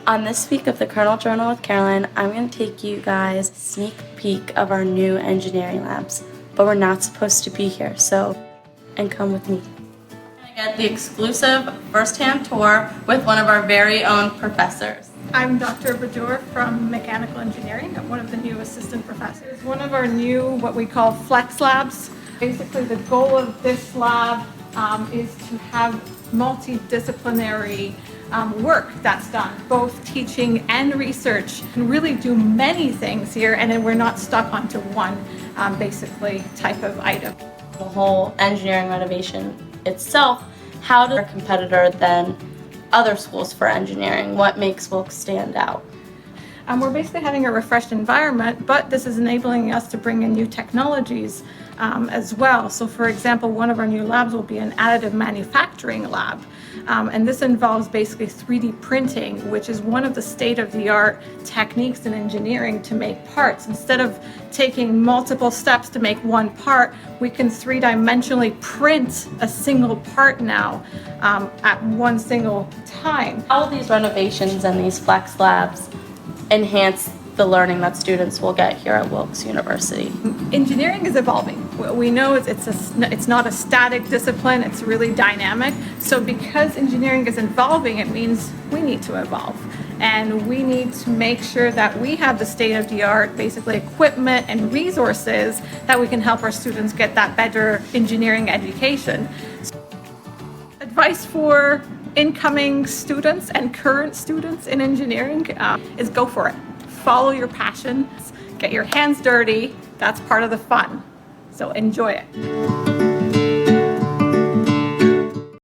On this week of the Kernel Journal with Caroline, I'm going to take you guys a sneak peek of our new engineering labs, but we're not supposed to be here, and come with me. We're going to get the exclusive first-hand tour with one of our very own professors. I'm Dr. Baddour from Mechanical Engineering. I'm one of the new assistant professors. One of our new, what we call flex labs. Basically, the goal of this lab is to have multidisciplinary work that's done, both teaching and research, and really do many things here, and then we're not stuck onto one basically type of item. The whole engineering renovation itself, how does our competitor than other schools for engineering? What makes Wilkes stand out? We're basically having a refreshed environment, but this is enabling us to bring in new technologies as well. So for example, one of our new labs will be an additive manufacturing lab. And this involves basically 3D printing, which is one of the state-of-the-art techniques in engineering to make parts. Instead of taking multiple steps to make one part, we can three-dimensionally print a single part now at one single time. How will these renovations and these flex labs enhance the learning that students will get here at Wilkes University? Engineering is evolving. We know it's not a static discipline, it's really dynamic. So because engineering is evolving, it means we need to evolve. And we need to make sure that we have the state-of-the-art, basically equipment and resources that we can help our students get that better engineering education. Advice for incoming students and current students in engineering is go for it. Follow your passion, get your hands dirty, that's part of the fun. So enjoy it.